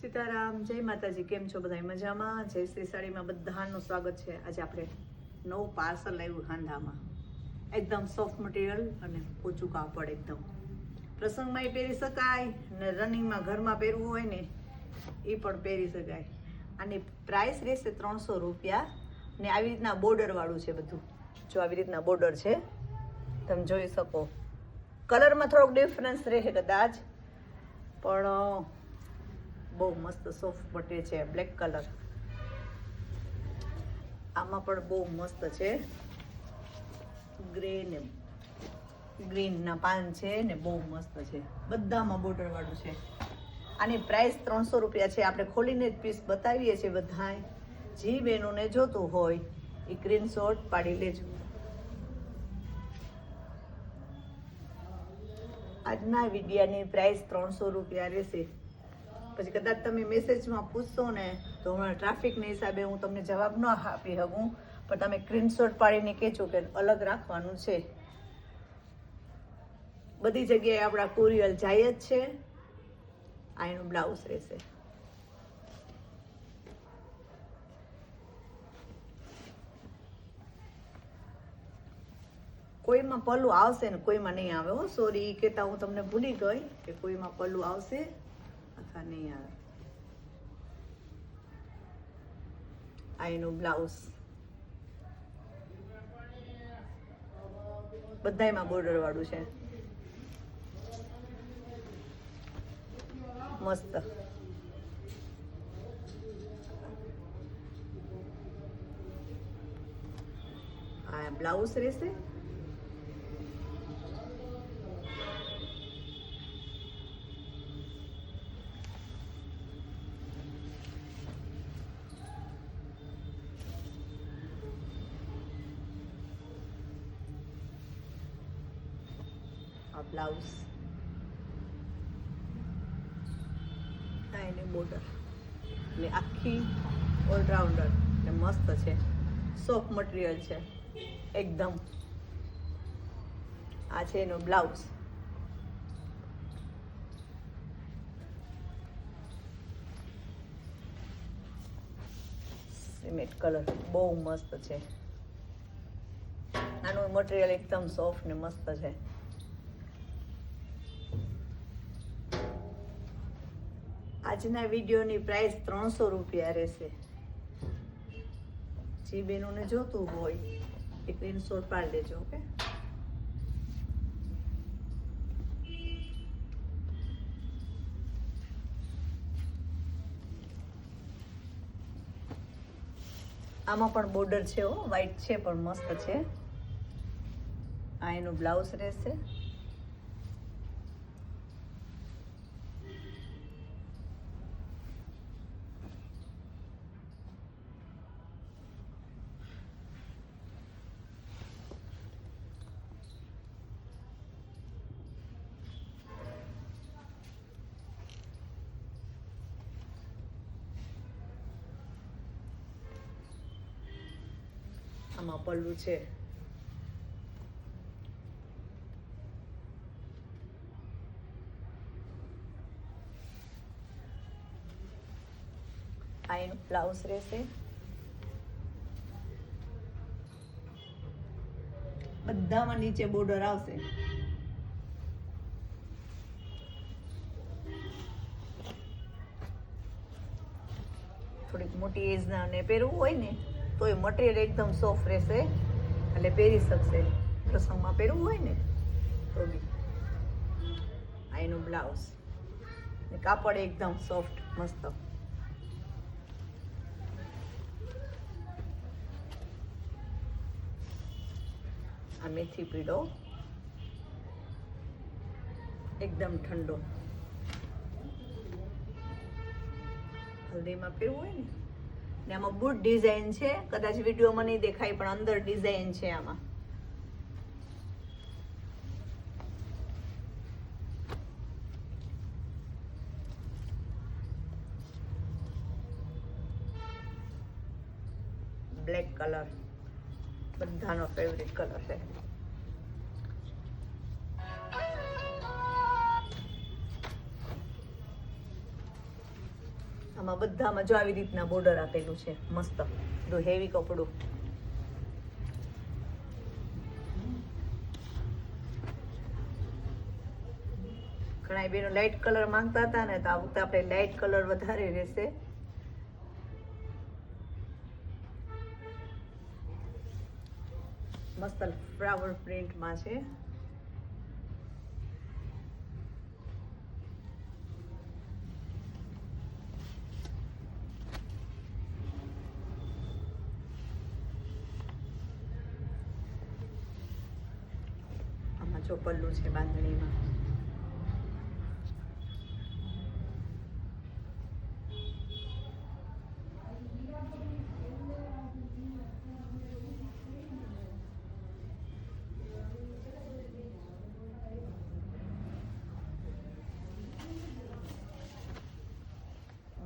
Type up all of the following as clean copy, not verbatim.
સીતારામ, જય માતાજી. કેમ છો બધા? મજામાં? જય શ્રી સાડીમાં બધાનું સ્વાગત છે. આજે આપણે નવું પાર્સલ આવ્યું હાંધામાં. એકદમ સોફ્ટ મટીરિયલ અને ઓછું કાપડ. એકદમ પ્રસંગમાં પહેરી શકાય ને રનિંગમાં ઘરમાં પહેરવું હોય ને એ પણ પહેરી શકાય. આની પ્રાઇસ રહેશે 300 રૂપિયા ને આવી રીતના બોર્ડર વાળું છે બધું. જો આવી રીતના બોર્ડર છે, તમે જોઈ શકો. કલરમાં થોડોક ડિફરન્સ રહે કદાચ, પણ બહુ મસ્ત સોફ્ટ મટીરિયલ છે. બ્લેક કલર, આમાં પણ બહુ મસ્ત છે. ગ્રે ને ગ્રીનના પાન છે ને બહુ મસ્ત છે. બધામાં બોર્ડર વાળું છે. આની પ્રાઇસ 300 રૂપિયા છે. આપણે ખોલીને જ પીસ બતાવીએ છીએ બધાય. જે બહેનોને જોતું હોય એ સ્ક્રીનશોટ પાડી લેજો. આજના વિડીયાની પ્રાઇસ 300 રૂપિયા રહેશે. પછી કદાચ તમે મેસેજમાં પૂછશો ને તો હમણાં ટ્રાફિકના હિસાબે હું તમને જવાબ ન આપી શકું, પણ તમે સ્ક્રીનશોટ પાડીને કહેજો કે અલગ રાખવાનું છે. બધી જગ્યાએ આપણા કુરિયર જાય જ છે. આ એનું બ્લાઉઝ રહેશે. કોઈમાં પલ્લું આવશે ને કોઈમાં નહીં આવે. હો, સોરી, કહેતા હું તમને ભૂલી ગઈ કે કોઈમાં પલ્લું આવશે અથવા નહીં આવે. આ એનું બ્લાઉઝ. બધાયમાં બોર્ડર વાળું છે. મસ્ત. આ બ્લાઉઝ રહેશે. આ બ્લાઉઝ, આ એની બોર્ડર ને આખી ઓલરાઉન્ડર ને મસ્ત છે. સોફ્ટ મટીરિયલ છે એકદમ. આ છે એનો બ્લાઉઝ. સિમેન્ટ કલર બહુ મસ્ત છે. આનું મટીરિયલ એકદમ સોફ્ટ ને મસ્ત છે. આજના વિડીયોની પ્રાઇસ 300 રૂપિયા રહેશે. જે બહેનોને જોતું હોય એ સ્ક્રીનશોટ પાડી લેજો. ઓકે, આમાં પણ બોર્ડર છે. વ્હાઈટ છે પણ મસ્ત છે. આ એનું બ્લાઉઝ રહેશે. આમાં પલ્લું છે. આ એનું બ્લાઉઝ રહેશે. બધામાં નીચે બોર્ડર આવશે. થોડીક મોટી એજના ને પહેરવું હોય ને તો એ મટીરિયલ એકદમ સોફ્ટ રહેશે, એટલે પહેરી શકશે. પ્રસંગમાં પહેરવું હોય ને તો બી. આ એનું બ્લાઉઝ ને કાપડ એકદમ સોફ્ટ મસ્ત. આ મેથી પીળો એકદમ ઠંડો. હલ્દીમાં પહેરવું હોય ને આમાં બુટ ડિઝાઇન છે. કદાચ વિડીયોમાં નહીં દેખાય પણ અંદર ડિઝાઇન છે આમાં. બ્લેક કલર બધાનો ફેવરિટ કલર છે. આમાં બધામાં જો આવી રીતના બોર્ડર આપેલું છે મસ્ત હેવી કપડું. ઘણા બેનો લાઇટ કલર માંગતા હતા ને, તો આ વખતે આપણે લાઇટ કલર વધારે રહેશે. મસ્ત ફ્લાવર પ્રિન્ટમાં છે. આમાં જો પલ્લું છે બાંધણીમાં.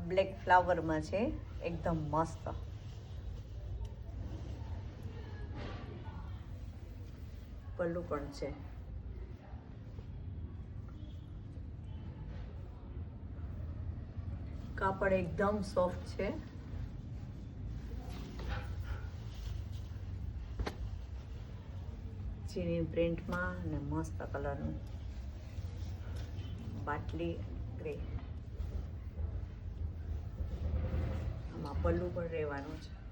બ્લેક ફ્લાવરમાં છે, એકદમ મસ્ત. પલ્લું પણ છે. કાપડ એકદમ સોફ્ટ છે. ચીની પ્રિન્ટમાં અને મસ્ત કલરનું બાટલી ગ્રે. આમાં પલ્લું પણ રહેવાનું છે.